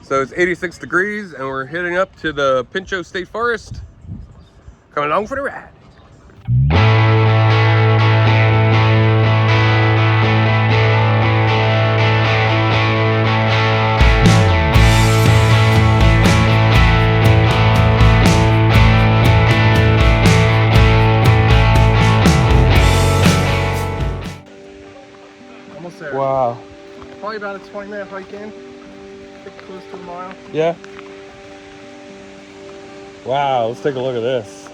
So it's 86 degrees and we're heading up to the Pinchot State Forest. Come along for the ride. Almost there. Wow. Probably about a 20-minute hike in. Close to a mile. Yeah. Wow, let's take a look at this.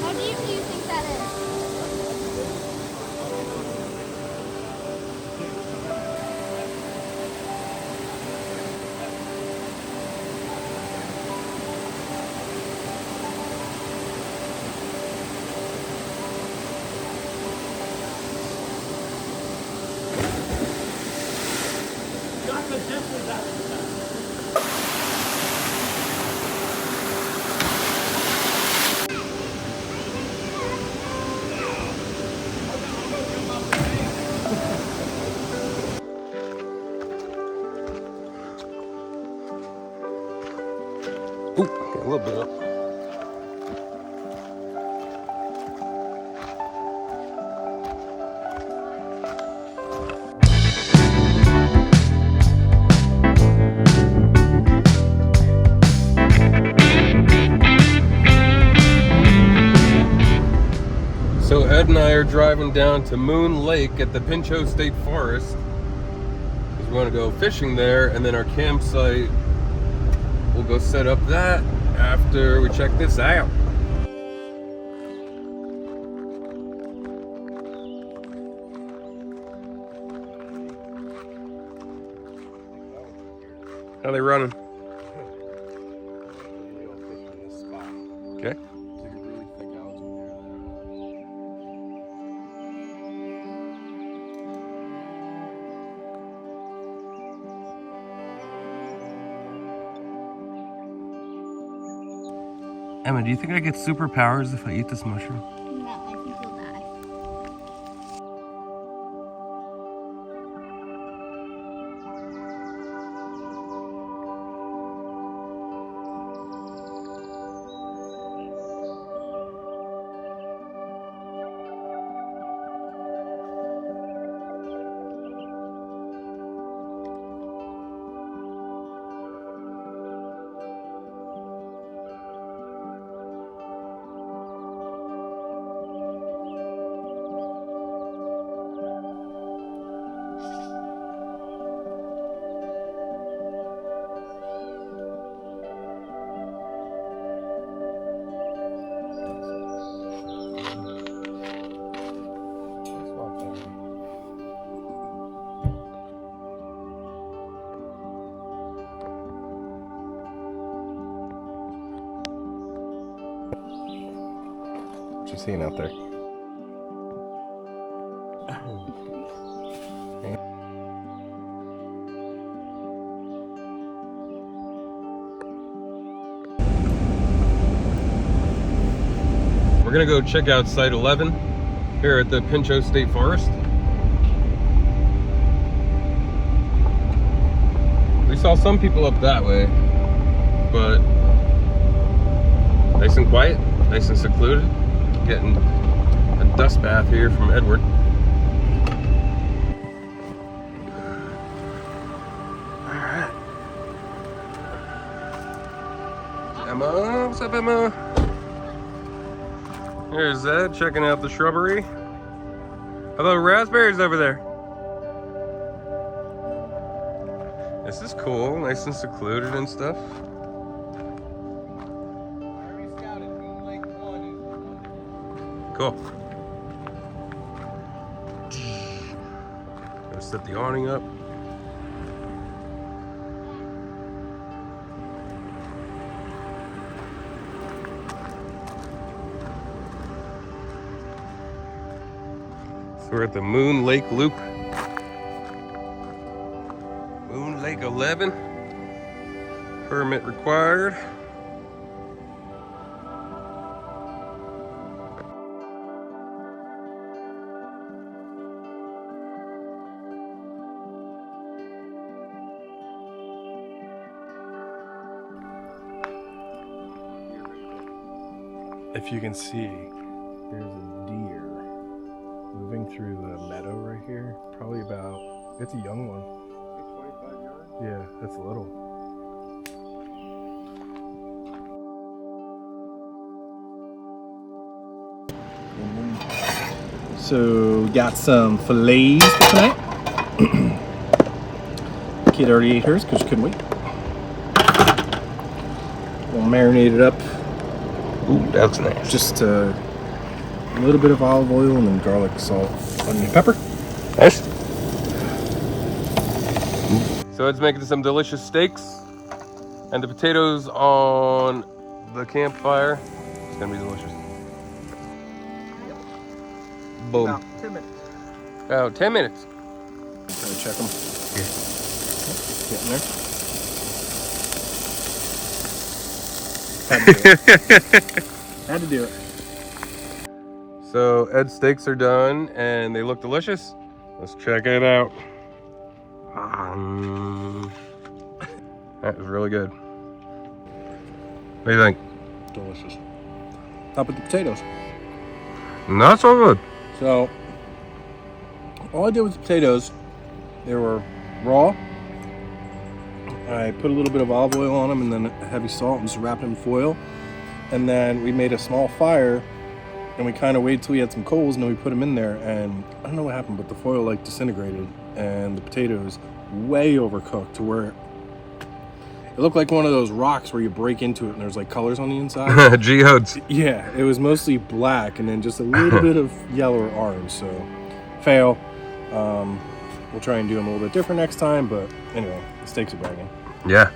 How deep do you think that is? Ooh, got a little bit up. So Ed and I are driving down to Moon Lake at the Pinchot State Forest because we want to go fishing there, and then our campsite, we'll go set up that after we check this out. How they running? Okay. Emma, do you think I get superpowers if I eat this mushroom? No, I think you'll die. What you seeing out there? We're gonna go check out Site 11 here at the Pinchot State Forest. We saw some people up that way, but nice and quiet, nice and secluded. Getting a dust bath here from Edward. Alright. Emma, what's up, Emma? There's Ed checking out the shrubbery. Hello, raspberries over there. This is cool, nice and secluded and stuff. Cool. Gonna set the awning up. So we're at the Moon Lake Loop. Moon Lake 11. Permit required. If you can see, there's a deer moving through the meadow right here. Probably about, it's a young one. 25 yards? Yeah, that's little. So, got some fillets for tonight. Kid already ate hers because she couldn't wait. We'll marinate it up. Ooh, that's nice. Just a little bit of olive oil and then garlic, salt, onion, and pepper. Nice. So it's making some delicious steaks and the potatoes on the campfire. It's gonna be delicious. Boom. About 10 minutes. About 10 minutes. Try to check them. Yeah. Getting there. Had to do it. So Ed's steaks are done and they look delicious. Let's check it out. That is really good. What do you think? Delicious. How about the potatoes? Not so good. So, all I did with the potatoes, they were raw. I put a little bit of olive oil on them and then heavy salt and just wrapped them in foil. And then we made a small fire and we kind of waited till we had some coals and then we put them in there. And I don't know what happened, but the foil like disintegrated and the potatoes way overcooked to where it looked like one of those rocks where you break into it and there's like colors on the inside. Geodes. Yeah, it was mostly black and then just a little bit of yellow or orange. So, fail. We'll try and do them a little bit different next time. But anyway, the steaks are bragging. Yeah.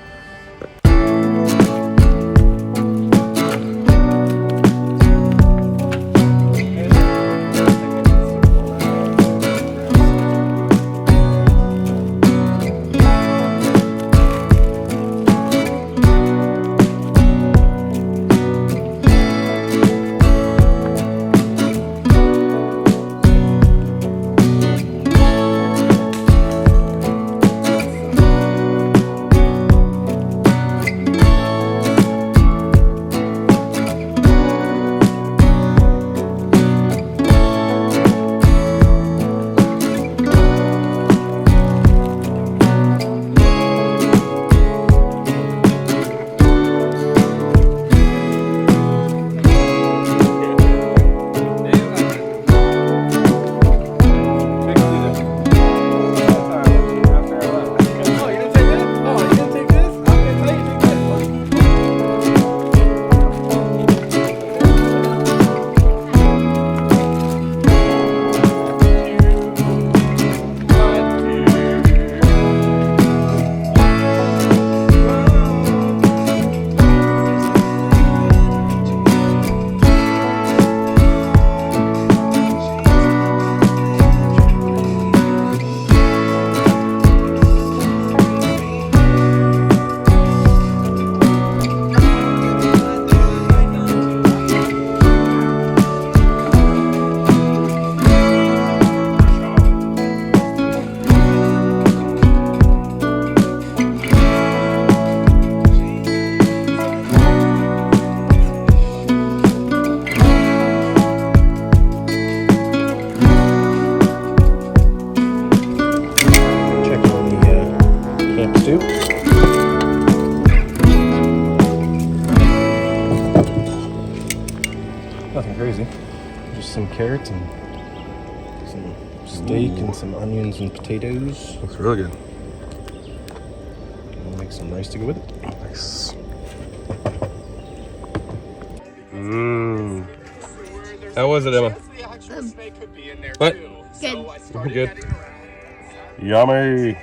Nothing crazy. Just some carrots and some steak and some onions and potatoes. Looks really good. And we'll make some rice to go with it. Nice. How was it, Emma? What? Good. Good. Yummy.